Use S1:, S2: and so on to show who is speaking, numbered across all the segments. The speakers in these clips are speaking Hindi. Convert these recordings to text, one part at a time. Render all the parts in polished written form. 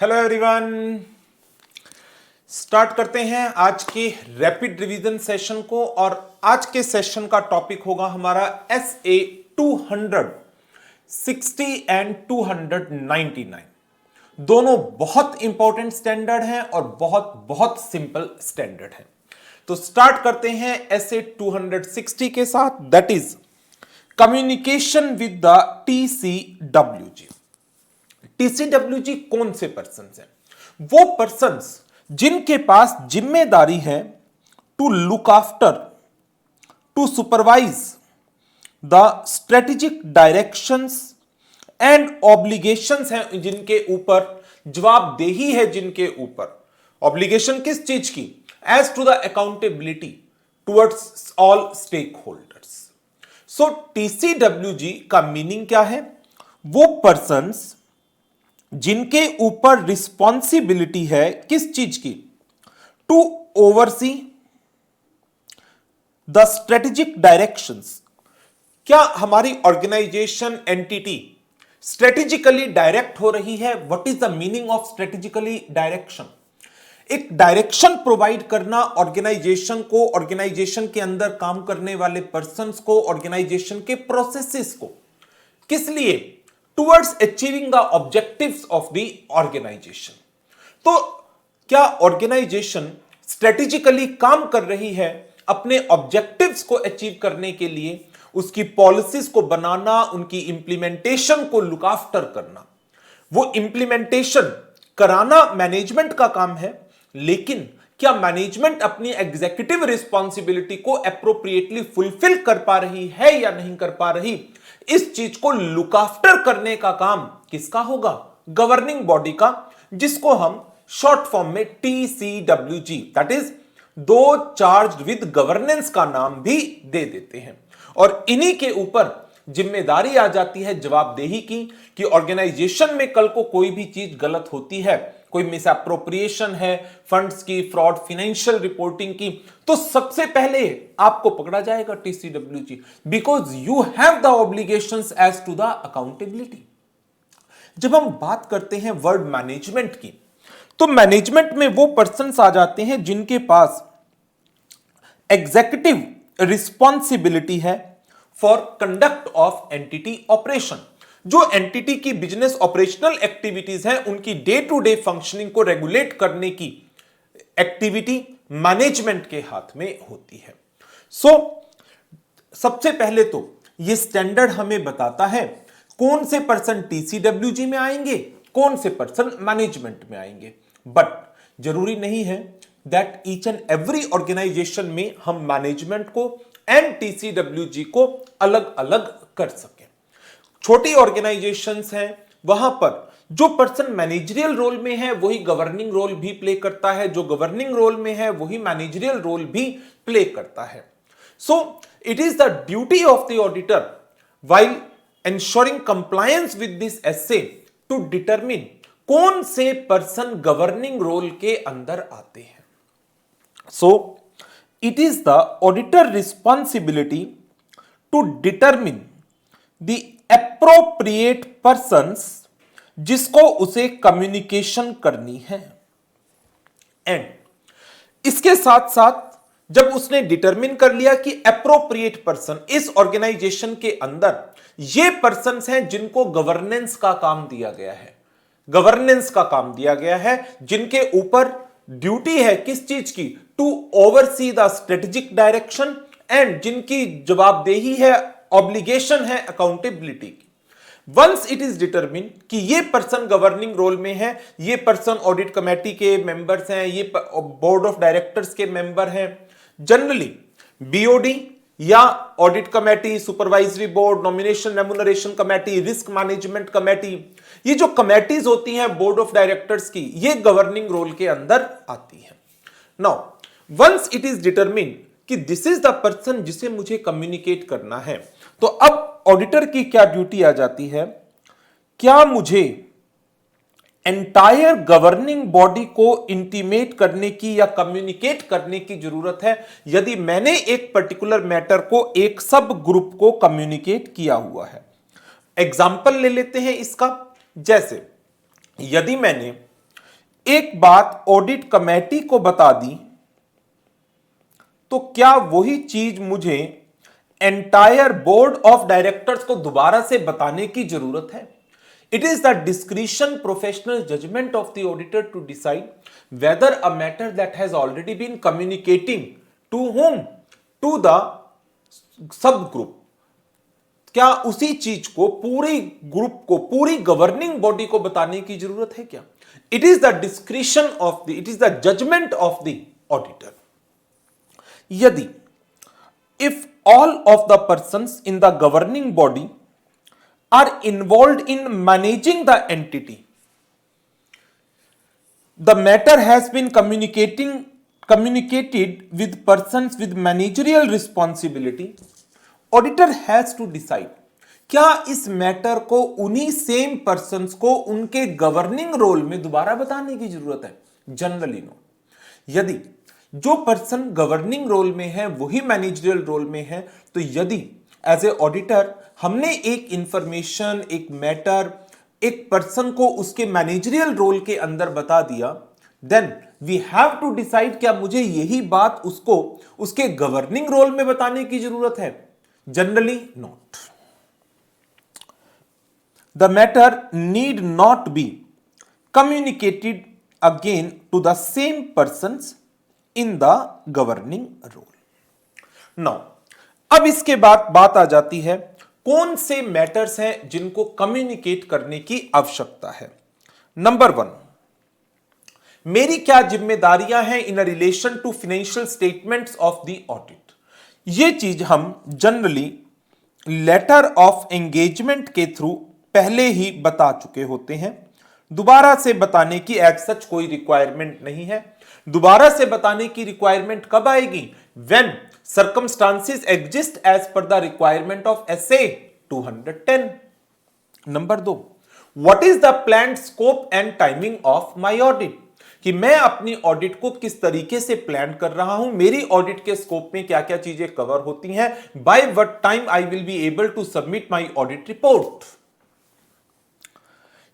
S1: हेलो एवरीवन, स्टार्ट करते हैं आज के रैपिड रिवीजन सेशन को। और आज के सेशन का टॉपिक होगा हमारा SA 260 एंड 299। दोनों बहुत इंपॉर्टेंट स्टैंडर्ड हैं और बहुत बहुत सिंपल स्टैंडर्ड हैं। तो स्टार्ट करते हैं SA 260 के साथ, that is communication with the TCWG। TCWG कौन से पर्सन्स हैं? वो पर्सन्स जिनके पास जिम्मेदारी है to look after, to supervise the strategic directions and obligations हैं, जिनके ऊपर जवाबदेही है, जिनके ऊपर ऑब्लिगेशन किस चीज की? As to the accountability towards all stakeholders. So TCWG का मीनिंग क्या है? वो पर्सन्स जिनके ऊपर रिस्पॉन्सिबिलिटी है किस चीज की? To oversee the strategic directions. क्या हमारी ऑर्गेनाइजेशन एंटिटी स्ट्रेटेजिकली डायरेक्ट हो रही है? What is the meaning of strategically direction? एक डायरेक्शन प्रोवाइड करना ऑर्गेनाइजेशन को, ऑर्गेनाइजेशन के अंदर काम करने वाले पर्संस को, ऑर्गेनाइजेशन के प्रोसेसेस को। किस लिए? towards achieving the objectives of the organization। तो क्या ऑर्गेनाइजेशन स्ट्रेटेजिकली काम कर रही है अपने ऑब्जेक्टिव्स को अचीव करने के लिए? उसकी पॉलिसीज को बनाना, उनकी इंप्लीमेंटेशन को लुक आफ्टर करना, वो इंप्लीमेंटेशन कराना मैनेजमेंट का काम है। लेकिन क्या मैनेजमेंट अपनी एग्जीक्यूटिव रिस्पॉन्सिबिलिटी को एप्रोप्रिएटली फुलफिल कर पा रही है या नहीं कर पा रही? इस चीज को लुक आफ्टर करने का काम किसका होगा? गवर्निंग बॉडी का, जिसको हम शॉर्ट फॉर्म में TCWG, दैट इज दो चार्ज्ड विद गवर्नेंस का नाम भी दे देते हैं। और इन्हीं के ऊपर जिम्मेदारी आ जाती है जवाबदेही की कि ऑर्गेनाइजेशन में कल को कोई भी चीज गलत होती है, कोई मिस एप्रोप्रिएशन है फंड्स की, फ्रॉड, फाइनेंशियल रिपोर्टिंग की, तो सबसे पहले आपको पकड़ा जाएगा TCWG, because you have the obligations as to the accountability. जब हम बात करते हैं वर्ड मैनेजमेंट की, तो मैनेजमेंट में वो पर्सन्स आ जाते हैं जिनके पास एग्जीक्यूटिव रिस्पॉन्सिबिलिटी है for conduct of entity operation. जो एंटिटी की बिजनेस ऑपरेशनल एक्टिविटीज हैं, उनकी डे टू डे फंक्शनिंग को रेगुलेट करने की एक्टिविटी मैनेजमेंट के हाथ में होती है। सबसे पहले तो ये स्टैंडर्ड हमें बताता है कौन से पर्सन TCWG में आएंगे, कौन से पर्सन मैनेजमेंट में आएंगे। बट जरूरी नहीं है that each and every organisation में हम मैनेजमेंट को एंड TCWG को अलग अलग कर सकें। छोटी ऑर्गेनाइजेशंस हैं, वहां पर जो पर्सन मैनेजरियल रोल में है वही गवर्निंग रोल भी प्ले करता है, जो गवर्निंग रोल में है वही मैनेजरियल रोल भी प्ले करता है। सो it is the duty of the auditor while ensuring compliance with this essay to determine कौन से पर्सन गवर्निंग रोल के अंदर आते हैं। So it is the auditor responsibility to determine the appropriate persons जिसको उसे कम्युनिकेशन करनी है। एंड इसके साथ साथ जब उसने डिटरमिन कर लिया कि एप्रोप्रिएट पर्सन इस ऑर्गेनाइजेशन के अंदर ये पर्सन्स हैं जिनको गवर्नेंस का काम दिया गया है, गवर्नेंस का काम दिया गया है, जिनके ऊपर ड्यूटी है किस चीज की? To oversee the strategic direction and जिनकी जवाबदेही है, ऑब्लिगेशन है अकाउंटेबिलिटी की। वंस इट इज डिटरमिन कि ये पर्सन गवर्निंग रोल में है, ये पर्सन ऑडिट कमेटी के मेंबर्स हैं, ये बोर्ड ऑफ डायरेक्टर्स के मेंबर हैं, जनरली BOD या audit committee, supervisory board, nomination remuneration committee, risk management committee, ये जो कमेटीज होती हैं बोर्ड ऑफ डायरेक्टर्स की, ये गवर्निंग रोल के अंदर आती हैं। Now once it is determine कि दिस इज द पर्सन जिसे मुझे कम्युनिकेट करना है, तो अब ऑडिटर की क्या ड्यूटी आ जाती है? क्या मुझे एंटायर गवर्निंग बॉडी को इंटीमेट करने की या कम्युनिकेट करने की जरूरत है यदि मैंने एक पर्टिकुलर मैटर को एक सब ग्रुप को कम्युनिकेट किया हुआ है? एग्जाम्पल ले लेते हैं इसका। जैसे यदि मैंने एक बात ऑडिट कमेटी को बता दी, तो क्या वही चीज मुझे एंटायर बोर्ड ऑफ डायरेक्टर्स को दोबारा से बताने की जरूरत है? It is the discretion professional judgement of the auditor to decide whether a matter that has already been communicating to whom, to the subgroup, क्या उसी चीज को पूरी ग्रुप को, पूरी गवर्निंग बॉडी को बताने की जरूरत है क्या? It is the discretion of the, it is the judgement of the auditor. यदि if all of the persons in the governing body are involved in managing the entity, the matter has been communicated with persons with managerial responsibility, auditor has to decide क्या इस मैटर को उन्हीं सेम पर्सन्स को उनके गवर्निंग रोल में दोबारा बताने की जरूरत है? Generally no. यदि जो पर्सन गवर्निंग रोल में है वही मैनेजरियल रोल में है, तो यदि एज ए ऑडिटर हमने एक इंफॉर्मेशन, एक मैटर, एक पर्सन को उसके मैनेजरियल रोल के अंदर बता दिया, then we have to decide क्या मुझे यही बात उसको उसके गवर्निंग रोल में बताने की जरूरत है? Generally not. The matter need not be communicated again to the same persons in the governing role. Now अब इसके बाद बात आ जाती है कौन से मैटर्स हैं जिनको कम्युनिकेट करने की आवश्यकता है। नंबर 1, मेरी क्या जिम्मेदारियां हैं in relation to financial statements of the audit. ये चीज हम जनरली लेटर ऑफ एंगेजमेंट के थ्रू पहले ही बता चुके होते हैं, दोबारा से बताने की एज सच कोई रिक्वायरमेंट नहीं है। दोबारा से बताने की रिक्वायरमेंट कब आएगी? When circumstances exist as per the requirement of SA 210। Number 2, what is the planned scope and timing of my audit, कि मैं अपनी ऑडिट को किस तरीके से प्लान कर रहा हूं, मेरी ऑडिट के स्कोप में क्या क्या चीजें कवर होती हैं, by what time I will be able to submit my audit report.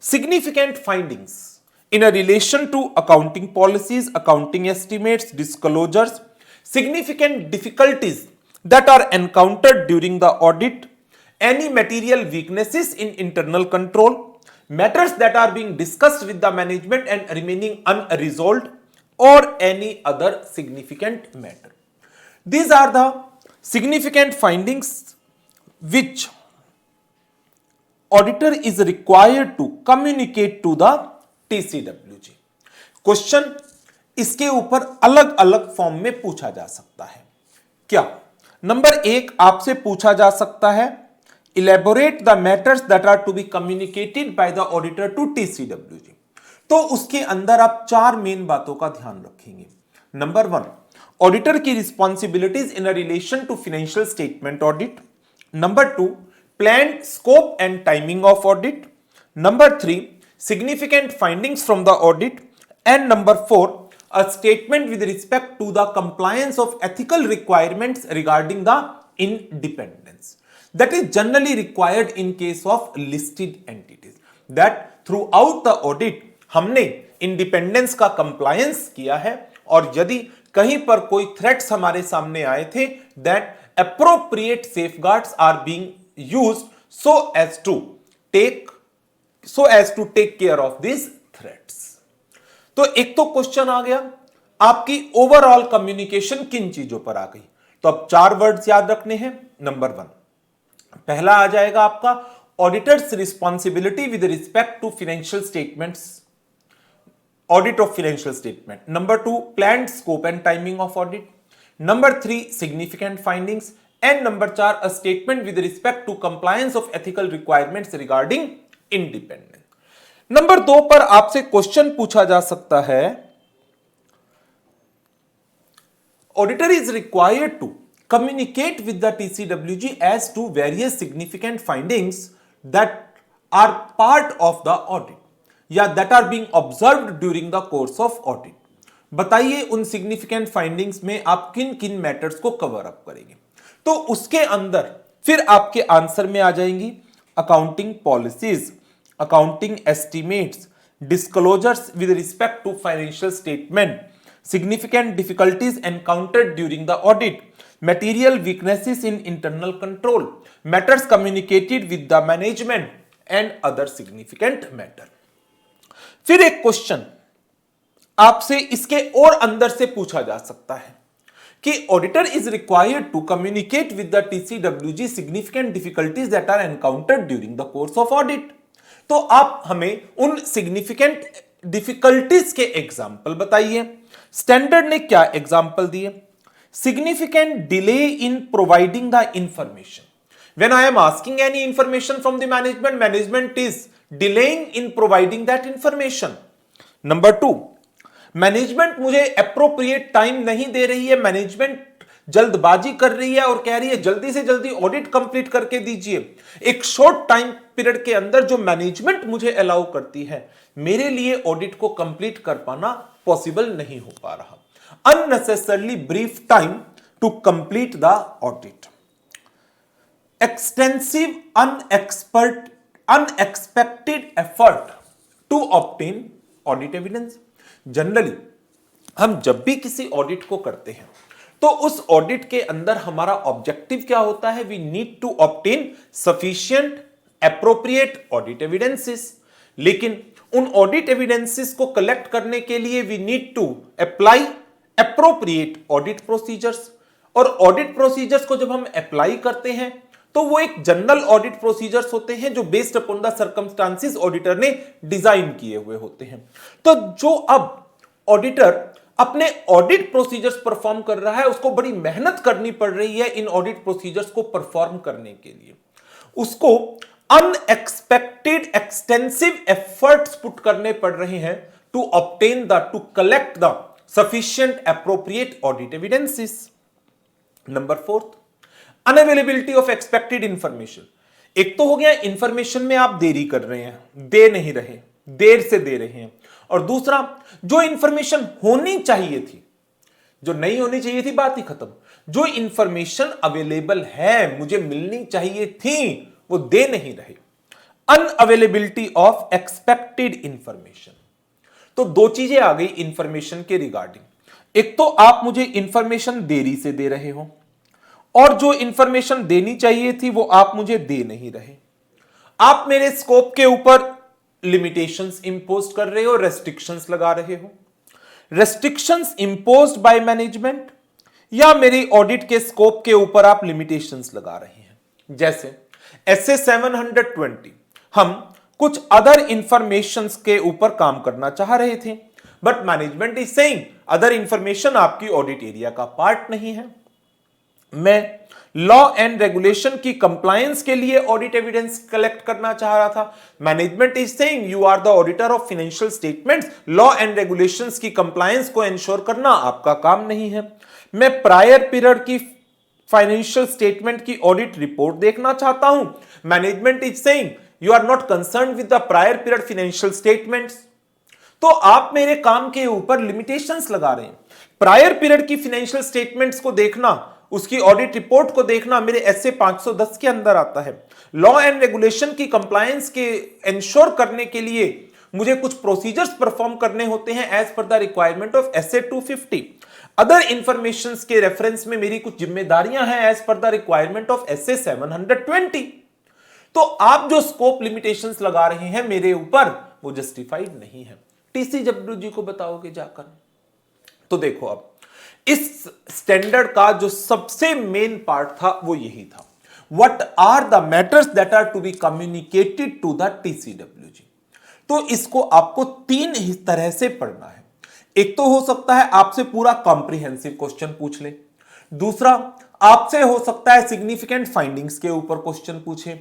S1: Significant findings in a relation to accounting policies, accounting estimates, disclosures, significant difficulties that are encountered during the audit, any material weaknesses in internal control, matters that are being discussed with the management and remaining unresolved, or any other significant matter. These are the significant findings which auditor is required to communicate to the TCWG. Question इसके ऊपर अलग अलग फॉर्म में पूछा जा सकता है। क्या? नंबर 1 आपसे पूछा जा सकता है elaborate the matters that are to be communicated by the auditor to TCWG. तो उसके अंदर आप 4 मेन बातों का ध्यान रखेंगे। नंबर 1, ऑडिटर की responsibilities in relation to financial statement audit. Number 2, planned scope and timing of audit. Number 3, significant findings from the audit. And number 4, a statement with respect to the compliance of ethical requirements regarding the independence. That is generally required in case of listed entities. That throughout the audit हमने इंडिपेंडेंस का कंप्लायंस किया है, और यदि कहीं पर कोई थ्रेट्स हमारे सामने आए थे, that appropriate safeguards are being used so as to take care of these threats. तो एक तो क्वेश्चन आ गया आपकी ओवरऑल कम्युनिकेशन किन चीजों पर आ गई। तो अब 4 वर्ड्स याद रखने हैं। नंबर 1, पहला आ जाएगा आपका auditors responsibility with respect to financial statements, audit of financial statement. Number 2, planned scope and timing of audit. Number 3, significant findings. And number 4, a statement with respect to compliance of ethical requirements regarding independence. Number 2 पर आपसे क्वेश्चन पूछा जा सकता है auditor is required to communicate with the TCWG as to various significant findings that are part of the audit या that are being observed during the course of audit। बताइए उन सिग्निफिकेंट फाइंडिंग्स में आप किन किन मैटर्स को कवर अप करेंगे। तो उसके अंदर फिर आपके आंसर में आ जाएंगी accounting policies, accounting estimates, disclosures with respect to financial statement, significant difficulties encountered during the audit, material weaknesses in internal control, matters communicated with the management and other significant matter. फिर एक क्वेश्चन आपसे इसके और अंदर से पूछा जा सकता है कि auditor is required to communicate with the TCWG significant difficulties that are encountered during the course of audit. तो आप हमें उन सिग्निफिकेंट डिफिकल्टीज के एग्जाम्पल बताइए। स्टैंडर्ड ने क्या एग्जाम्पल दिए? Significant delay in providing the information. When I am asking any information from the management, management is delaying in providing that information. Number 2, management मुझे एप्रोप्रिएट टाइम नहीं दे रही है, मैनेजमेंट जल्दबाजी कर रही है और कह रही है जल्दी से जल्दी ऑडिट कंप्लीट करके दीजिए। एक शॉर्ट टाइम पीरियड के अंदर जो मैनेजमेंट मुझे अलाउ करती है, मेरे लिए ऑडिट को कंप्लीट कर पाना पॉसिबल नहीं हो पा रहा। Unnecessarily brief time to complete the audit. Extensive unexpected effort to obtain audit evidence. Generally हम जब भी किसी ऑडिट को करते हैं तो उस ऑडिट के अंदर हमारा ऑब्जेक्टिव क्या होता है? We need to obtain sufficient appropriate audit evidences. लेकिन उन ऑडिट एविडेंसेस को कलेक्ट करने के लिए we need to apply appropriate audit procedures. और ऑडिट प्रोसीजर्स को जब हम अप्लाई करते हैं तो वो एक जनरल ऑडिट प्रोसीजर्स होते हैं जो based upon the circumstances auditor ने डिजाइन किए हुए होते हैं। तो जो अब ऑडिटर अपने ऑडिट प्रोसीजर्स परफॉर्म कर रहा है, उसको बड़ी मेहनत करनी पड़ रही है इन ऑडिट प्रोसीजर्स को परफॉर्म करने के लिए। उसको अनएक्सपेक्टेड एक्सटेंसिव एफर्ट्स पुट करने पड़ रहे हैं to collect the sufficient appropriate audit evidences. Number 4, unavailability of expected information. एक तो हो गया इंफॉर्मेशन में आप देरी कर रहे हैं, दे नहीं रहे, देर से दे रहे हैं। और दूसरा, जो इंफॉर्मेशन होनी चाहिए थी, जो नहीं होनी चाहिए थी, बात ही खत्म। जो इंफॉर्मेशन अवेलेबल है, मुझे मिलनी चाहिए थी, वो दे नहीं रहे। Unavailability of expected information. तो दो चीजें आ गई इंफॉर्मेशन के रिगार्डिंग। एक तो आप मुझे इंफॉर्मेशन देरी से दे रहे हो, और जो इंफॉर्मेशन देनी चाहिए थी वो आप मुझे दे नहीं रहे। आप मेरे स्कोप के ऊपर लिमिटेशंस इंपोज कर रहे हो, रेस्ट्रिक्शंस लगा रहे हो। रेस्ट्रिक्शंस इंपोज्ड बाय मैनेजमेंट या मेरी ऑडिट के स्कोप के ऊपर आप लिमिटेशंस लगा रहे हैं। जैसे एसए 720 हम कुछ अदर इंफॉर्मेशंस के ऊपर काम करना चाह रहे थे, but management is saying other information आपकी ऑडिट एरिया का पार्ट नहीं है। मैं लॉ एंड रेगुलेशन की कंप्लायंस के लिए ऑडिट एविडेंस कलेक्ट करना चाह रहा था। Management is saying you are the auditor of financial statements, law and regulations की कंप्लायंस को एंश्योर करना आपका काम नहीं है। मैं प्रायर पीरियड की फाइनेंशियल स्टेटमेंट की ऑडिट रिपोर्ट देखना चाहता हूं। Management is saying you are not concerned with the prior period financial statements. तो आप मेरे काम के ऊपर लिमिटेशंस लगा रहे हैं। प्रायर पीरियड की फाइनेंशियल स्टेटमेंट्स को देखना, उसकी ऑडिट रिपोर्ट को देखना मेरे एसए 510 के अंदर आता है। लॉ एंड रेगुलेशन की कंप्लायंस के इंश्योर करने के लिए मुझे कुछ प्रोसीजर्स परफॉर्म करने होते हैं as per the requirement of SA 250। Other informations के रेफरेंस में मेरी कुछ जिम्मेदारियां हैं as per the requirement of S A 720। तो आप जो स्कोप लिमिटेशंस लगा रहे हैं मेरे ऊपर, वो जस्टिफाइड नहीं है। टीसीडब्ल्यूजी को बताओगे जाकर। तो देखो, अब इस स्टैंडर्ड का जो सबसे मेन पार्ट था वो यही था, what are the matters that are to be communicated to the TCWG. तो इसको आपको तीन तरह से पढ़ना है। एक तो हो सकता है आपसे पूरा कॉम्प्रिहेंसिव क्वेश्चन पूछ ले, दूसरा आपसे हो सकता है सिग्निफिकेंट फाइंडिंग्स के ऊपर क्वेश्चन पूछे,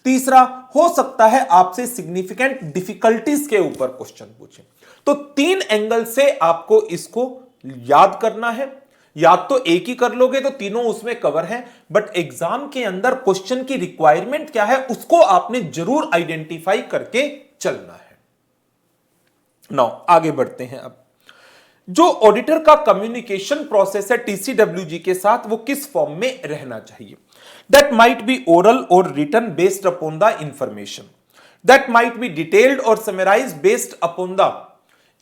S1: तीसरा हो सकता है आपसे सिग्निफिकेंट डिफिकल्टीज के ऊपर क्वेश्चन पूछे। तो तीन एंगल से आपको इसको याद करना है। याद तो एक ही कर लोगे तो तीनों उसमें कवर है, बट एग्जाम के अंदर क्वेश्चन की रिक्वायरमेंट क्या है उसको आपने जरूर आइडेंटिफाई करके चलना है। नाउ आगे बढ़ते हैं। अब जो ऑडिटर का कम्युनिकेशन प्रोसेस है टीसीडब्ल्यूजी के साथ, वो किस फॉर्म में रहना चाहिए? दैट माइट बी ओरल और written based upon the information. that might be detailed or summarized based upon the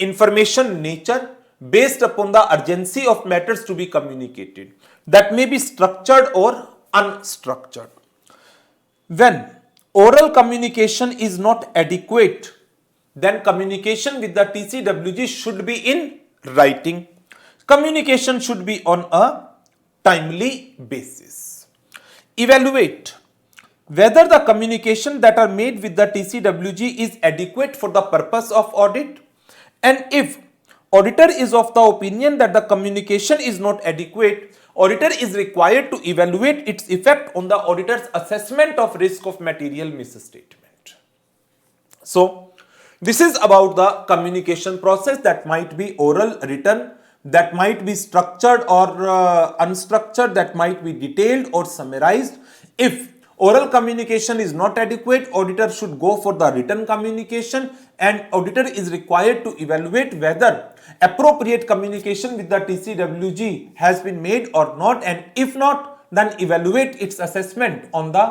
S1: information nature, based upon the urgency of matters to be communicated, that may be structured or unstructured. When oral communication is not adequate, then communication with the TCWG should be in writing. Communication should be on a timely basis. Evaluate whether the communication that are made with the TCWG is adequate for the purpose of audit, and if auditor is of the opinion that the communication is not adequate, auditor is required to evaluate its effect on the auditor's assessment of risk of material misstatement. So this is about the communication process, that might be oral, written, that might be structured or unstructured, that might be detailed or summarized. If oral communication is not adequate, auditor should go for the written communication, and auditor is required to evaluate whether appropriate communication with the TCWG has been made or not, and if not, then evaluate its assessment on the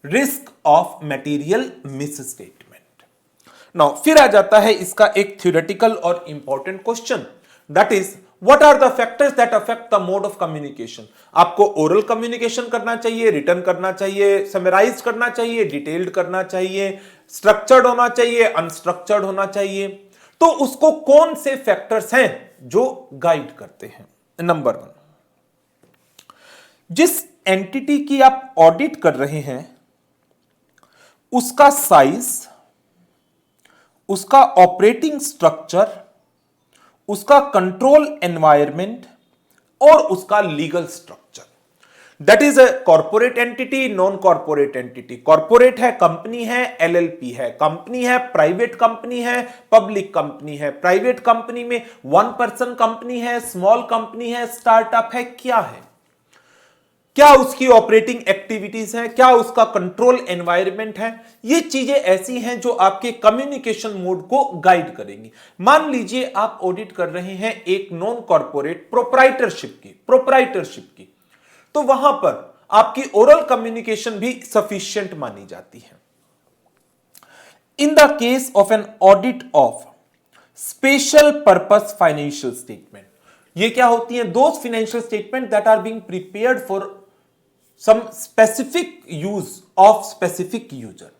S1: risk of material misstatement. Now फिर आ जाता है इसका एक थ्योरेटिकल और important question, that is what are the factors that affect the mode of communication. आपको ओरल कम्युनिकेशन करना चाहिए, रिटन करना चाहिए, समराइज करना चाहिए, डिटेल्ड करना चाहिए, स्ट्रक्चर्ड होना चाहिए, अनस्ट्रक्चर्ड होना चाहिए, तो उसको कौन से फैक्टर्स हैं जो गाइड करते हैं? नंबर 1, जिस एंटिटी की आप ऑडिट कर रहे हैं उसका साइज, उसका ऑपरेटिंग स्ट्रक्चर, उसका कंट्रोल एनवायरनमेंट और उसका legal structure. That is a corporate entity, non corporate entity. Corporate है, कंपनी है, एलएलपी है, कंपनी है, प्राइवेट कंपनी है, पब्लिक कंपनी है। प्राइवेट कंपनी में 1 पर्सन कंपनी है, स्मॉल कंपनी है, स्टार्टअप है, क्या है? क्या उसकी ऑपरेटिंग एक्टिविटीज है, क्या उसका कंट्रोल एनवायरनमेंट है? ये चीजें ऐसी हैं जो आपके कम्युनिकेशन मोड को गाइड करेंगी। मान लीजिए आप ऑडिट कर रहे हैं एक नॉन कॉर्पोरेट प्रोप्राइटरशिप की, तो वहां पर आपकी ओरल कम्युनिकेशन भी सफिशिएंट मानी जाती है। In the case of an audit of special purpose financial statement, ये क्या होती हैं? Those financial statement that are being prepared for some specific use of specific user.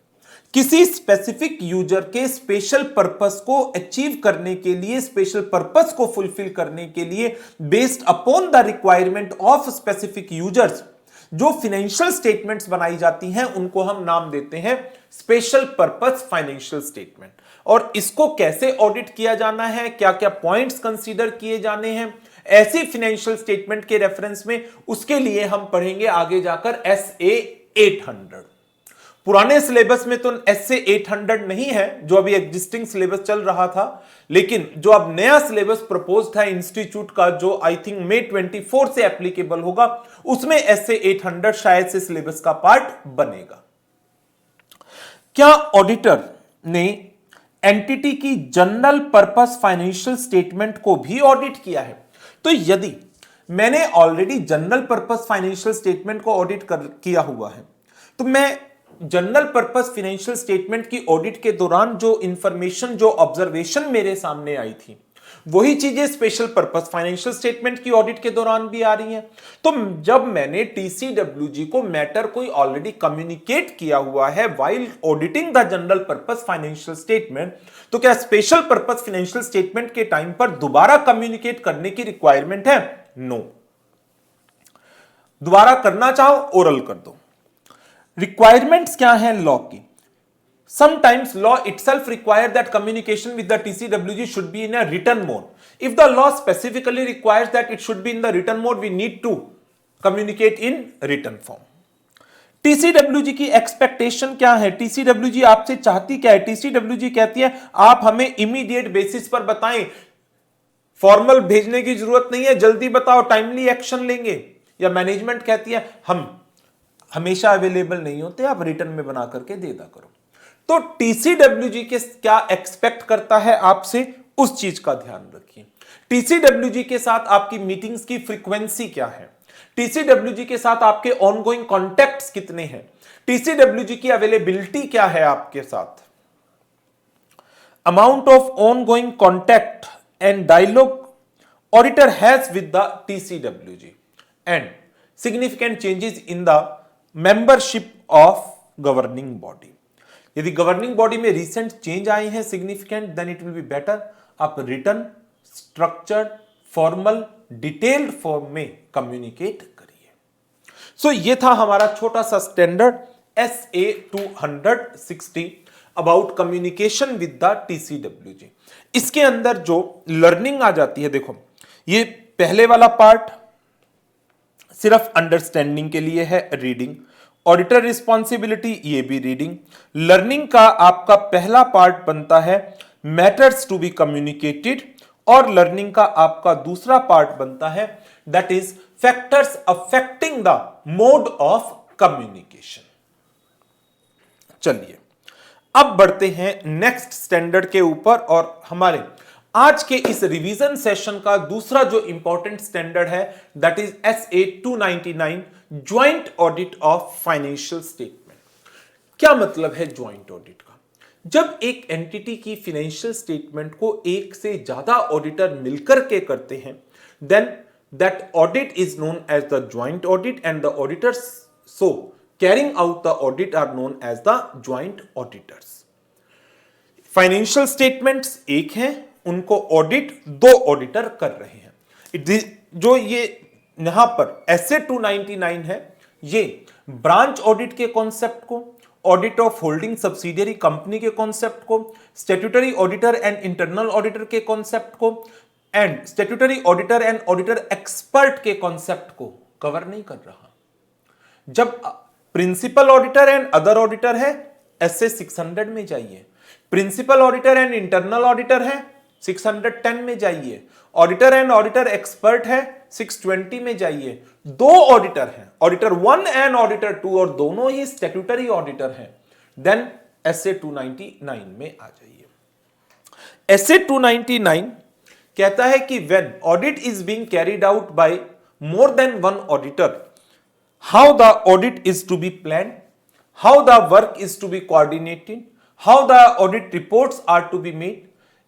S1: किसी स्पेसिफिक यूजर के स्पेशल पर्पस को अचीव करने के लिए, स्पेशल पर्पस को फुलफिल करने के लिए, based upon the requirement of specific users, जो फाइनेंशियल स्टेटमेंट्स बनाई जाती हैं उनको हम नाम देते हैं स्पेशल पर्पस फाइनेंशियल स्टेटमेंट। और इसको कैसे ऑडिट किया जाना है, क्या क्या पॉइंट्स कंसीडर किए जाने हैं ऐसी फाइनेंशियल स्टेटमेंट के रेफरेंस में, उसके लिए हम पढ़ेंगे आगे जाकर SA 800। पुराने सिलेबस में तो SA 800 नहीं है, जो अभी एग्जिस्टिंग सिलेबस चल रहा था, लेकिन जो अब नया सिलेबस प्रपोज था इंस्टीट्यूट का, जो आई थिंक May 24 से एप्लीकेबल होगा, उसमें SA 800 शायद से सिलेबस का पार्ट बनेगा। क्या ऑडिटर ने एंटिटी की जनरल पर्पस फाइनेंशियल स्टेटमेंट को भी ऑडिट किया है? तो यदि मैंने already general purpose financial statement को ऑडिट किया हुआ है, तो मैं जनरल पर्पस फाइनेंशियल स्टेटमेंट की ऑडिट के दौरान जो इंफॉर्मेशन, जो ऑब्जर्वेशन मेरे सामने आई थी, वही चीजें स्पेशल पर्पस फाइनेंशियल स्टेटमेंट की ऑडिट के दौरान भी आ रही हैं। तो जब मैंने TCWG को मैटर कोई ऑलरेडी कम्युनिकेट किया हुआ है while auditing the general purpose financial statement, तो क्या स्पेशल पर्पस फाइनेंशियल स्टेटमेंट के टाइम पर दोबारा कम्युनिकेट करने की रिक्वायरमेंट है? नो। दोबारा करना चाहो ओरल कर दो। रिक्वायरमेंट्स क्या है लॉ की? Sometimes law itself requires that communication with the TCWG should be in a written mode. If the law specifically requires that it should be in the written mode, we need to communicate in written form. TCWG की एक्सपेक्टेशन क्या है? TCWG आपसे चाहती क्या है? TCWG कहती है आप हमें इमीडिएट बेसिस पर बताएं, फॉर्मल भेजने की जरूरत नहीं है, जल्दी बताओ, टाइमली एक्शन लेंगे। या मैनेजमेंट कहती है हम हमेशा अवेलेबल नहीं होते, आप रिटर्न में बना करके दे दा करो। तो TCWG के क्या एक्सपेक्ट करता है आपसे, उस चीज का ध्यान रखिए। TCWG के साथ आपकी मीटिंग्स की फ्रीक्वेंसी क्या है? टीसीडब्ल्यूजी के साथ आपके ऑनगोइंग कॉन्टैक्ट्स कितने हैं, टीसीडब्ल्यूजी की अवेलेबिलिटी क्या है आपके साथ, amount of ongoing contact and dialogue auditor has with the TCWG and significant changes in the membership of governing body. यदि गवर्निंग बॉडी में रिसेंट चेंज आए हैं significant, then it will be better आप written structured formal detailed form में कम्युनिकेट करिए। सो ये था हमारा छोटा सा standard SA 260 about communication with the TCWG। इसके अंदर जो लर्निंग आ जाती है, देखो ये पहले वाला पार्ट सिर्फ अंडरस्टैंडिंग के लिए है, रीडिंग, ऑडिटर रिस्पॉन्सिबिलिटी ये भी रीडिंग। लर्निंग का आपका पहला पार्ट बनता है मैटर्स टू बी कम्युनिकेटेड, और लर्निंग का आपका दूसरा पार्ट बनता है that is factors affecting the mode of communication. चलिए अब बढ़ते हैं नेक्स्ट स्टैंडर्ड के ऊपर, और हमारे आज के इस रिवीजन सेशन का दूसरा जो इंपॉर्टेंट स्टैंडर्ड है that is SA 299 joint audit of financial statement. क्या मतलब है ज्वाइंट ऑडिट का? जब एक एंटिटी की फाइनेंशियल स्टेटमेंट को एक से ज्यादा ऑडिटर मिलकर के करते हैं, then that audit is known as the joint audit and the auditors so carrying out the audit are known as the joint auditors. Financial statements एक हैं, उनको ऑडिट दो ऑडिटर कर रहे हैं। जो ये यहां पर SA 299 है, ये ब्रांच ऑडिट के कॉन्सेप्ट को, audit of holding subsidiary company के कॉन्सेप्ट को, statutory auditor and internal auditor के कॉन्सेप्ट को, and statutory auditor and auditor expert के कॉन्सेप्ट को कवर नहीं कर रहा। जब principal auditor and other auditor है SA 600 में जाइए, principal auditor and internal auditor है 610 में जाइए, ऑडिटर एंड ऑडिटर एक्सपर्ट है 620 में जाइए। दो ऑडिटर हैं, ऑडिटर 1 एंड ऑडिटर 2, और दोनों ही स्टैट्यूटरी ऑडिटर हैं, देन SA 299 में आ जाइए। SA 299 कहता है कि when audit is being carried out by more than one auditor, how the audit is to be planned, how the work is to be coordinated, how the audit reports are to be made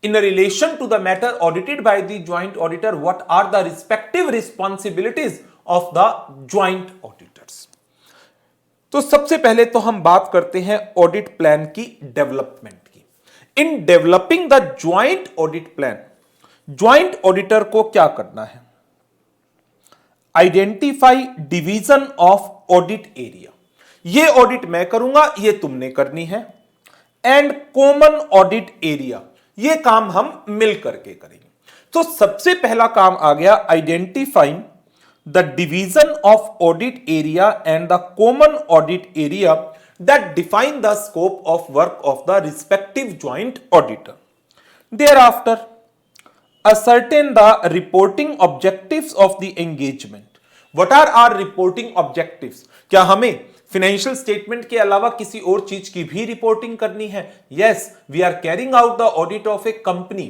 S1: in relation to the matter audited by the joint auditor, what are the respective responsibilities of the joint auditors। तो सबसे पहले तो हम बात करते हैं ऑडिट प्लान की डेवलपमेंट की। In developing the joint audit plan, joint auditor को क्या करना है? Identify division of audit area, ये ऑडिट मैं करूंगा, ये तुमने करनी है, एंड कॉमन ऑडिट एरिया, ये काम हम मिल करके करेंगे। तो सबसे पहला काम आ गया identifying the division of audit area and the common audit area that define the scope of work of the respective joint auditor. Thereafter ascertain the reporting objectives of the engagement। What are our reporting objectives? क्या हमें फाइनेंशियल स्टेटमेंट के अलावा किसी और चीज की भी रिपोर्टिंग करनी है? Yes, we are carrying out the audit of a company।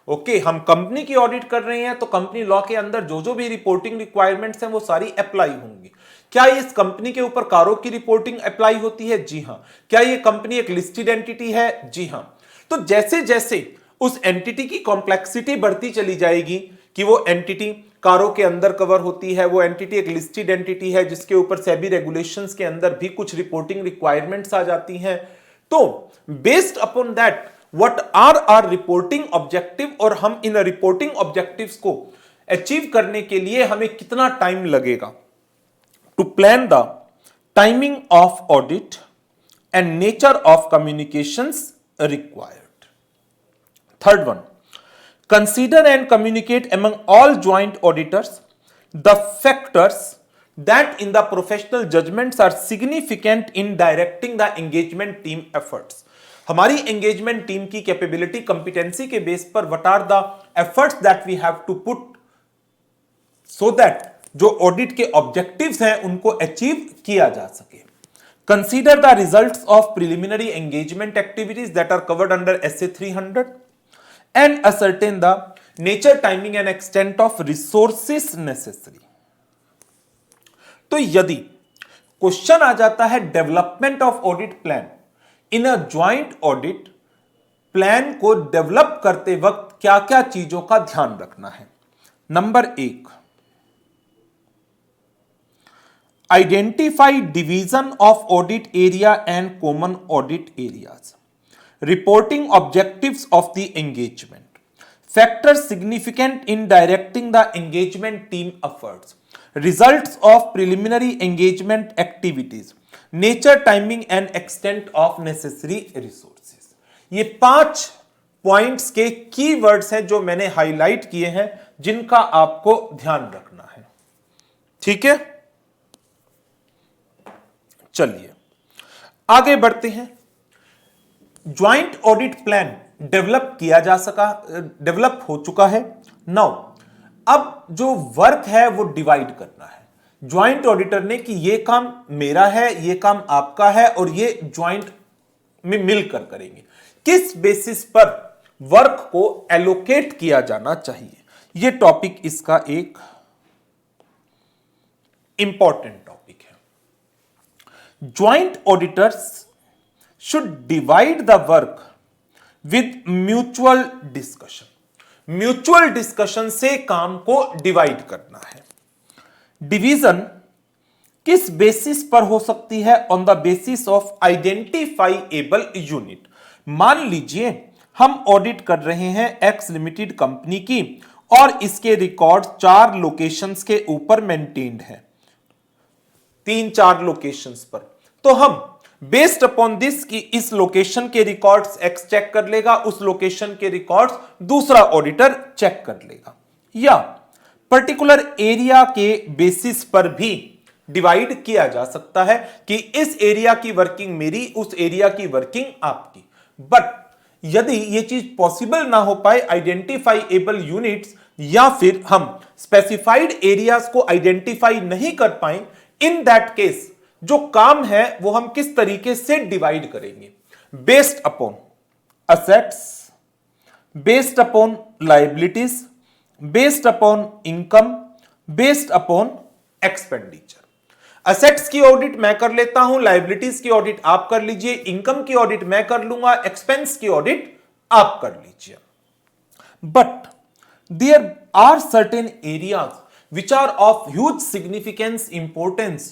S1: Okay, हम कंपनी की ऑडिट कर रहे हैं, तो कंपनी लॉ के अंदर जो जो भी रिपोर्टिंग रिक्वायरमेंट्स हैं वो सारी अप्लाई होंगी। क्या इस कंपनी के ऊपर कारों की रिपोर्टिंग अप्लाई होती है? जी हां। क्या ये कंपनी एक लिस्टेड एंटिटी है? जी हां। तो जैसे जैसे उस एंटिटी की कॉम्प्लेक्सिटी बढ़ती चली जाएगी कि वो एंटिटी कारों के अंदर कवर होती है, वो एंटिटी एक लिस्टेड एंटिटी है जिसके ऊपर सेबी रेगुलेशंस के अंदर भी कुछ रिपोर्टिंग रिक्वायरमेंट्स आ जाती हैं, तो based upon that what are our reporting objective, और हम इन रिपोर्टिंग ऑब्जेक्टिव्स को अचीव करने के लिए हमें कितना टाइम लगेगा, to plan the timing of audit and nature of communications required. Third one, consider and communicate among all joint auditors the factors that in the professional judgments are significant in directing the engagement team efforts। हमारी engagement team की capability, competency के बेस पर what are the efforts that we have to put so that जो audit के objectives हैं उनको achieve किया जा सके। Consider the results of preliminary engagement activities that are covered under SA 300 and ascertain the nature, timing and extent of resources necessary। तो यदि क्वेश्चन आ जाता है development of audit plan in a joint audit, plan को डेवलप करते वक्त क्या क्या चीजों का ध्यान रखना है। Number 1, identify division of audit area and common audit areas, reporting objectives of the engagement, factors significant in directing the engagement team efforts, results of preliminary engagement activities, nature, timing and extent of necessary resources. ये 5 पॉइंट्स के कीवर्ड्स हैं जो मैंने हाईलाइट किए हैं, जिनका आपको ध्यान रखना है। ठीक है, चलिए आगे बढ़ते हैं। ज्वाइंट ऑडिट प्लान डेवलप किया जा सका, डेवलप हो चुका है। नाउ अब जो वर्क है वो डिवाइड करना है ज्वाइंट ऑडिटर ने कि ये काम मेरा है, ये काम आपका है और ये ज्वाइंट में मिलकर करेंगे। किस बेसिस पर वर्क को एलोकेट किया जाना चाहिए, ये टॉपिक इसका एक इंपॉर्टेंट टॉपिक है। Joint auditors should divide the work with mutual discussion. Mutual discussion से काम को डिवाइड करना है। डिवीजन किस बेसिस पर हो सकती है? On the basis of identifiable unit. मान लीजिए हम ऑडिट कर रहे हैं एक्स लिमिटेड कंपनी की और इसके रिकॉर्ड 4 लोकेशंस के ऊपर मेंटेन्ड है, 3-4 लोकेशंस पर। तो हम बेस्ड अपॉन दिस कि इस लोकेशन के रिकॉर्ड्स एक्स चेक कर लेगा, उस लोकेशन के रिकॉर्ड्स दूसरा ऑडिटर चेक कर लेगा, या पर्टिकुलर एरिया के बेसिस पर भी डिवाइड किया जा सकता है कि इस एरिया की वर्किंग मेरी, उस एरिया की वर्किंग आपकी। बट यदि यह चीज पॉसिबल ना हो पाए, आइडेंटिफाइएबल यूनिट्स या फिर हम स्पेसिफाइड एरियाज को आइडेंटिफाई नहीं कर पाए, इन दैट केस जो काम है वो हम किस तरीके से डिवाइड करेंगे? Based upon assets, based upon liabilities, based upon income, based upon expenditure. Assets की ऑडिट मैं कर लेता हूं, लायबिलिटीज की ऑडिट आप कर लीजिए, इनकम की ऑडिट मैं कर लूंगा, एक्सपेंस की ऑडिट आप कर लीजिए। But there are certain areas which are of huge significance, importance,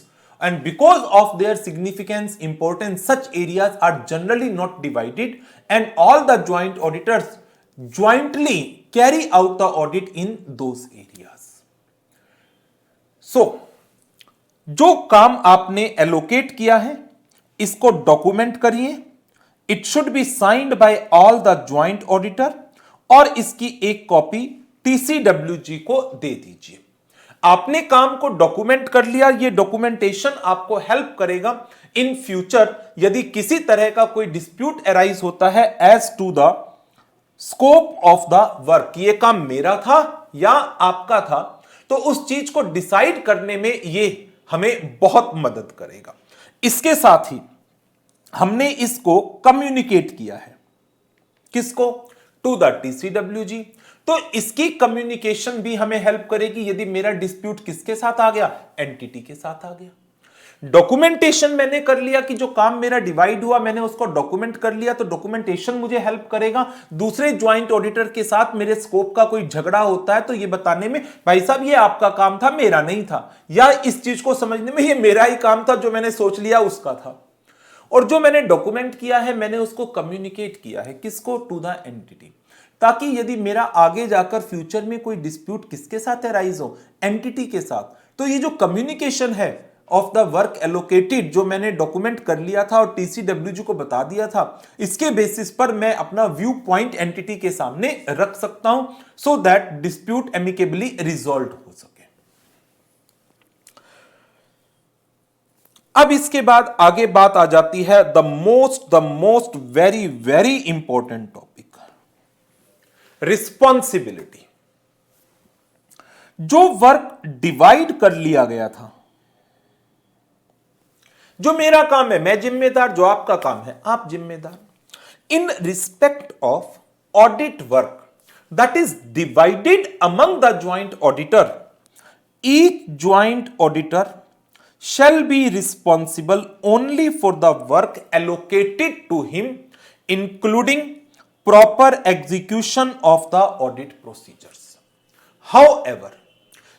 S1: and because of their significance, importance, such areas are generally not divided and all the joint auditors jointly carry out the audit in those areas. So, जो काम आपने एलोकेट किया है इसको डॉक्यूमेंट करिए। It should be signed by all the joint auditor और इसकी एक कॉपी TCWG को दे दीजिए। आपने काम को डॉक्यूमेंट कर लिया, ये डॉक्यूमेंटेशन आपको हेल्प करेगा इन फ्यूचर यदि किसी तरह का कोई डिस्प्यूट अराइज होता है as to the scope of the work, ये काम मेरा था या आपका था, तो उस चीज को डिसाइड करने में ये हमें बहुत मदद करेगा। इसके साथ ही हमने इसको कम्युनिकेट किया है, किसको? To the TCWG। तो इसकी कम्युनिकेशन भी हमें हेल्प करेगी यदि मेरा डिस्प्यूट किसके साथ आ गया? एंटिटी के साथ आ गया। डॉक्यूमेंटेशन मैंने कर लिया कि जो काम मेरा डिवाइड हुआ मैंने उसको डॉक्यूमेंट कर लिया, तो डॉक्यूमेंटेशन मुझे हेल्प करेगा दूसरे ज्वाइंट ऑडिटर के साथ मेरे स्कोप का कोई झगड़ा होता है तो ये बताने में भाई साहब ये आपका काम था, मेरा नहीं था, या इस चीज को समझने में ये मेरा ही काम था, जो मैंने सोच लिया उसका था। और जो मैंने डॉक्यूमेंट किया है मैंने उसको कम्युनिकेट किया है, किसको? टू द एंटिटी, ताकि यदि मेरा आगे जाकर फ्यूचर में कोई डिस्प्यूट किसके साथ अराइज हो? एंटिटी के साथ। तो ये जो कम्युनिकेशन है ऑफ द वर्क एलोकेटेड जो मैंने डॉक्यूमेंट कर लिया था और TCWG को बता दिया था, इसके बेसिस पर मैं अपना व्यू पॉइंट एंटिटी के सामने रख सकता हूं so that dispute amicably resolve हो सके। अब इसके बाद आगे बात आ जाती है the most very very important topic, responsibility. जो वर्क डिवाइड कर लिया गया था, जो मेरा काम है मैं जिम्मेदार, जो आपका काम है आप जिम्मेदार, in respect of audit work that is divided among the joint auditor, each joint auditor shall be responsible only for the work allocated to him, including proper execution of the audit procedures. However,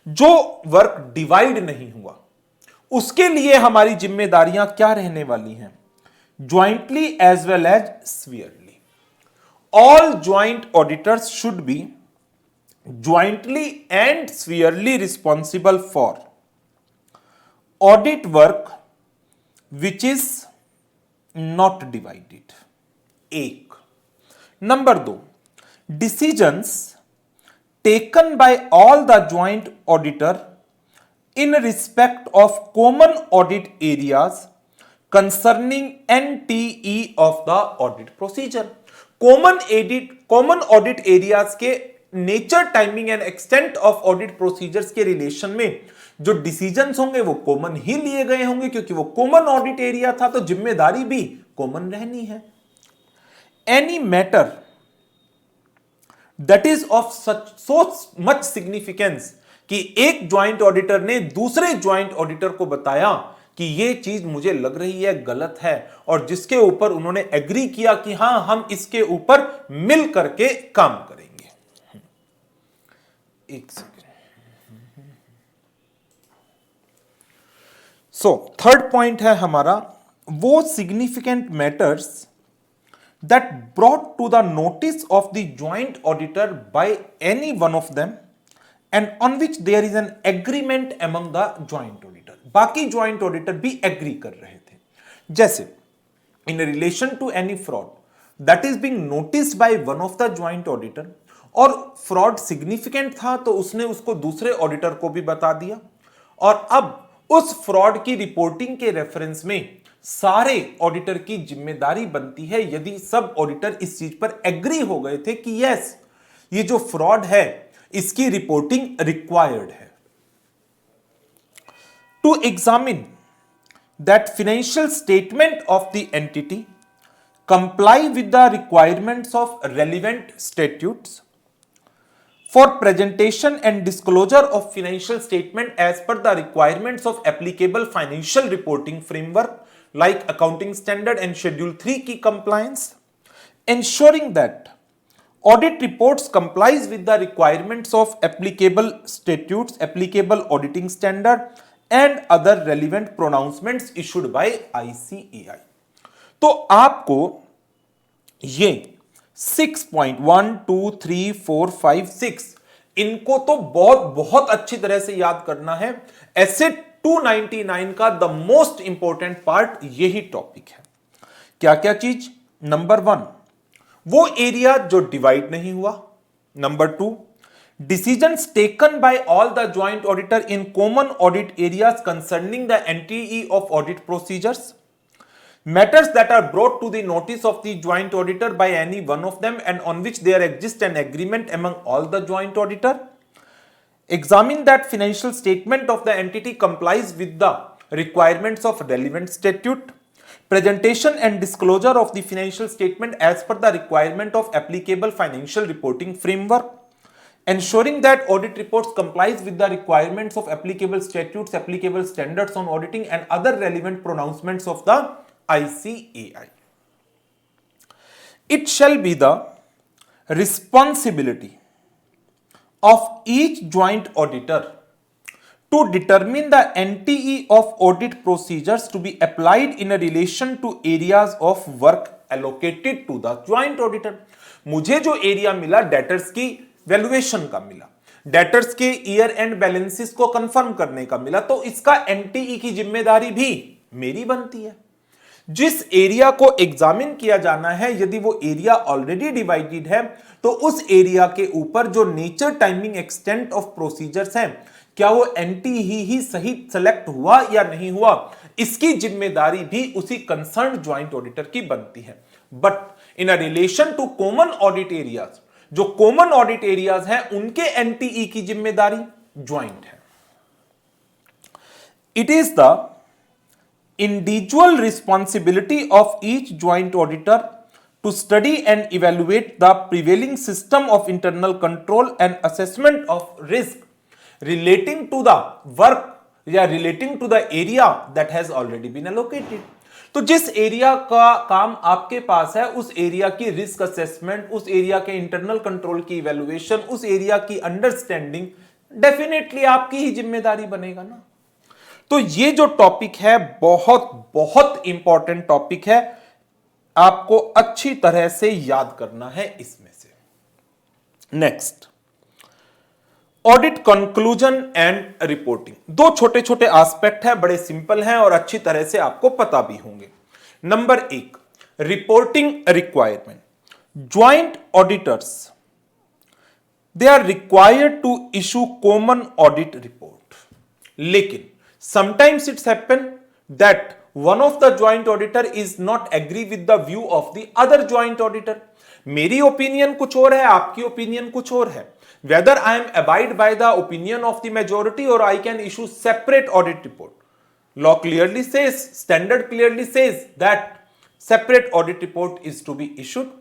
S1: जो वर्क डिवाइड नहीं हुआ उसके लिए हमारी जिम्मेदारियां क्या रहने वाली हैं? Jointly as well as severally. All joint auditors should be jointly and severally responsible for audit work which is not divided. एक. Number 2, decisions taken by all the joint auditor in respect of common audit areas concerning NTE of the audit procedure. common audit areas के nature, timing and extent of audit procedures के रिलेशन में जो डिसीजंस होंगे वो कॉमन ही लिए गए होंगे, क्योंकि वो कॉमन ऑडिट एरिया था तो जिम्मेदारी भी कॉमन रहनी है. Any matter that is of so much significance कि एक ज्वाइंट ऑडिटर ने दूसरे ज्वाइंट ऑडिटर को बताया कि ये चीज मुझे लग रही है गलत है, और जिसके ऊपर उन्होंने एग्री किया कि हां हम इसके ऊपर मिल करके काम करेंगे. एक सेकेंड. सो थर्ड पॉइंट है हमारा वो significant matters that brought to the notice of the joint auditor by any one of them and on which there is an agreement among the joint auditor. बाकी joint auditor भी agree कर रहे थे. जैसे in relation to any fraud that is being noticed by one of the joint auditor, और fraud significant था तो उसने उसको दूसरे auditor को भी बता दिया, और अब उस fraud की रिपोर्टिंग के रेफरेंस में सारे ऑडिटर की जिम्मेदारी बनती है, यदि सब ऑडिटर इस चीज पर एग्री हो गए थे कि यस ये जो फ्रॉड है इसकी रिपोर्टिंग रिक्वायर्ड है. To examine that financial statement of the entity comply with the requirements of relevant statutes for presentation and disclosure of financial statement as per the requirements of applicable financial reporting framework like accounting standard and schedule 3 की compliance, ensuring that audit reports complies with the requirements of applicable statutes, applicable auditing standard and other relevant pronouncements issued by ICAI. तो आपको ये 6.1 2 3 4 5 6 इनको तो बहुत अच्छी तरह से याद करना है. ऐसे 299 का द मोस्ट इंपॉर्टेंट पार्ट यही टॉपिक है. क्या क्या चीज? नंबर 1 वो एरिया जो डिवाइड नहीं हुआ. Number 2 decisions taken by all the joint auditor in common audit areas concerning the NTE of audit procedures. Matters that are brought to the notice of the joint auditor by any one of them and on which there exists an agreement among all the joint auditor. Examine that financial statement of the entity complies with the requirements of relevant statute. Presentation and disclosure of the financial statement as per the requirement of applicable financial reporting framework. Ensuring that audit reports complies with the requirements of applicable statutes, applicable standards on auditing and other relevant pronouncements of the ICAI. It shall be the responsibility of each joint auditor to determine the NTE of audit procedures to be applied in relation to areas of work allocated to the joint auditor. मुझे जो एरिया मिला डेटर्स की वैल्यूएशन का मिला, डेटर्स के ईयर एंड बैलेंसेस को कंफर्म करने का मिला, तो इसका एनटीई की जिम्मेदारी भी मेरी बनती है. जिस एरिया को एग्जामिन किया जाना है, यदि वो एरिया ऑलरेडी डिवाइडेड है तो उस एरिया के ऊपर जो nature, timing, extent of procedures हैं, क्या वो एनटीई ही सही सेलेक्ट हुआ या नहीं हुआ, इसकी जिम्मेदारी भी उसी कंसर्न्ड ज्वाइंट ऑडिटर की बनती है. But in a relation to common audit areas, जो कॉमन ऑडिट एरियाज हैं उनके एनटीई की जिम्मेदारी ज्वाइंट है. It is the individual responsibility of each joint auditor to study and evaluate the prevailing system of internal control and assessment of risk relating to the work या relating to the area that has already been allocated. तो जिस एरिया का काम आपके पास है उस एरिया की रिस्क असेसमेंट, उस एरिया के इंटरनल कंट्रोल की इवैल्यूएशन, उस एरिया की अंडरस्टैंडिंग डेफिनेटली आपकी ही जिम्मेदारी बनेगा ना। तो ये जो टॉपिक है बहुत बहुत इंपॉर्टेंट टॉपिक है, आपको अच्छी तरह से याद करना है इसमें से। Next, audit conclusion and reporting. दो छोटे छोटे एस्पेक्ट है, बड़े सिंपल हैं और अच्छी तरह से आपको पता भी होंगे। Number 1, reporting requirement. Joint auditors, they are required to issue common audit report, लेकिन sometimes it's happen that one of the joint auditor is not agree with the view of the other joint auditor। मेरी ओपिनियन कुछ और है, आपकी ओपिनियन कुछ और है। whether I am abide by the opinion of the majority or I can issue separate audit report। law clearly says, standard clearly says that separate audit report is to be issued।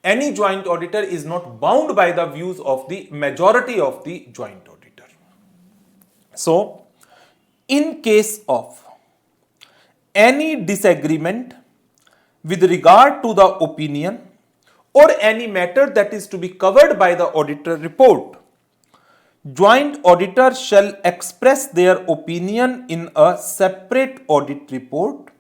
S1: Any joint auditor is not bound by the views of the majority of the joint auditor। So, in case of any disagreement with regard to the opinion or any matter that is to be covered by the auditor report, joint auditor shall express their opinion in a separate audit report।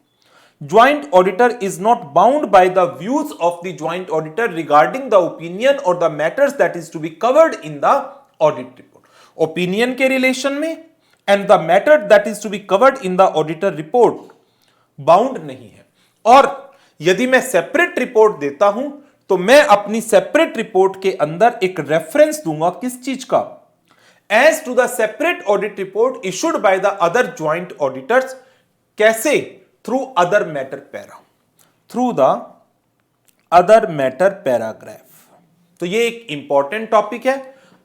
S1: Joint auditor is not bound by the views of the joint auditor regarding the opinion or the matters that is to be covered in the audit report। Opinion के relation में and the matter that is to be covered in the auditor report bound नहीं है। और यदि मैं separate report देता हूं तो मैं अपनी separate report के अंदर एक reference दूंगा किस चीज का? As to the separate audit report issued by the other joint auditors। कैसे? Through other matter para, through the other matter paragraph. तो ये एक इंपॉर्टेंट टॉपिक है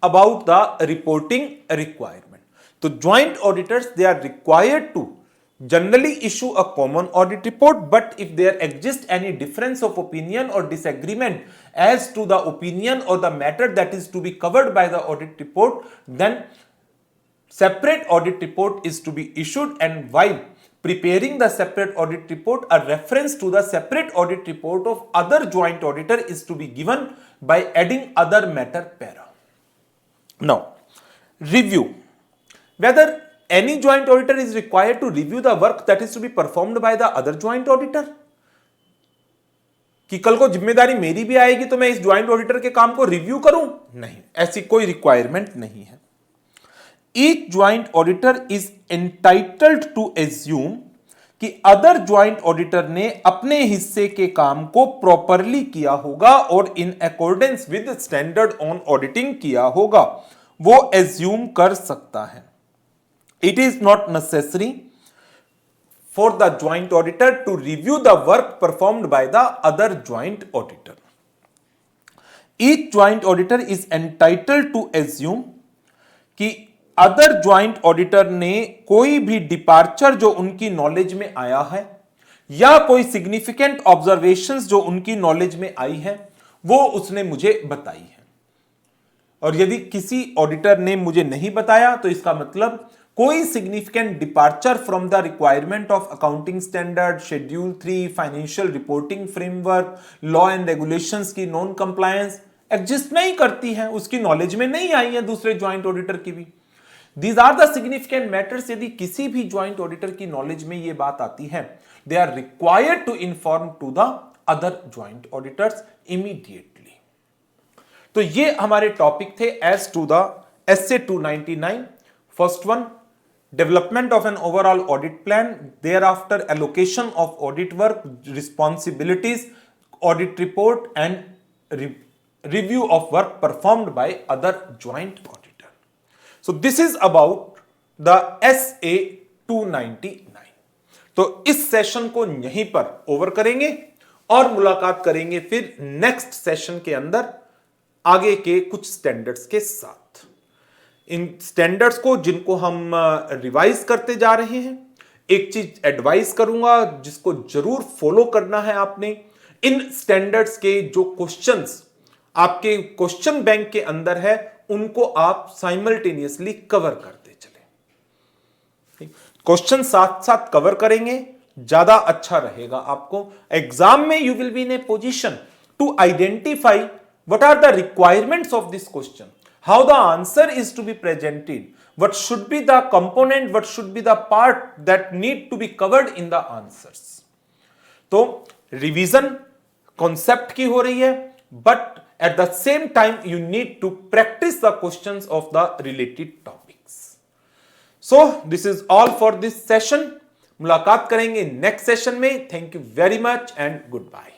S1: अबाउट द रिपोर्टिंग रिक्वायरमेंट। तो joint auditors they are required to generally issue a common audit report, but if there exist any difference of opinion और disagreement as to the opinion और the matter that is to be covered by the audit report, then separate audit report is to be issued, and while preparing the separate audit report, a reference to the separate audit report of other joint auditor is to be given by adding other matter para। Now, review, whether any joint auditor is required to review the work that is to be performed by the other joint auditor। कि कल को जिम्मेदारी मेरी भी आएगी तो मैं इस ज्वाइंट ऑडिटर के काम को रिव्यू करूं? नहीं, ऐसी कोई रिक्वायरमेंट नहीं है। Each joint auditor is entitled to assume कि अदर ज्वाइंट ऑडिटर ने अपने हिस्से के काम को प्रॉपरली किया होगा और in accordance with standard on auditing किया होगा, वो एज्यूम कर सकता है। It is not necessary for the joint auditor to review the work performed by the other joint auditor. Each joint auditor is entitled to assume कि अदर ज्वाइंट ऑडिटर ने कोई भी डिपार्चर जो उनकी नॉलेज में आया है या कोई सिग्निफिकेंट ऑब्जर्वेशंस जो उनकी नॉलेज में आई है वो उसने मुझे बताई है। और यदि किसी ऑडिटर ने मुझे नहीं बताया तो इसका मतलब कोई significant departure from the requirement of accounting standard, schedule 3, financial reporting framework, law and regulations की नॉन कंप्लायंस एग्जिस्ट नहीं करती है, उसकी नॉलेज में नहीं आई है दूसरे ज्वाइंट ऑडिटर की भी। These are the significant matters। यदि किसी भी ज्वाइंट ऑडिटर की नॉलेज में यह बात आती है, they are required to inform to the other joint auditors immediately। तो ये हमारे टॉपिक थे as to the essay 299। First one, development of an overall audit plan, thereafter allocation of audit work, responsibilities, audit report and review of work performed by other joint auditor। So this is about the SA 299। तो इस सेशन को यहीं पर ओवर करेंगे और मुलाकात करेंगे फिर नेक्स्ट सेशन के अंदर आगे के कुछ स्टैंडर्ड्स के साथ। इन स्टैंडर्ड्स को जिनको हम रिवाइज करते जा रहे हैं, एक चीज एडवाइस करूंगा जिसको जरूर फॉलो करना है आपने। इन स्टैंडर्ड्स के जो क्वेश्चंस आपके क्वेश्चन बैंक के अंदर है उनको आप साइमल्टेनियसली कवर करते चले। क्वेश्चन साथ साथ कवर करेंगे, ज्यादा अच्छा रहेगा आपको। एग्जाम में you will be in a position to identify what are the requirements of this question, how the answer is to be presented, what should be the component, what should be the part that need to be covered in the answers। तो रिवीजन कॉन्सेप्ट की हो रही है, but at the same time you need to practice the questions of the related topics. So this is all for this session. मुलाकात करेंगे नेक्स्ट सेशन में। Thank you very much and good bye.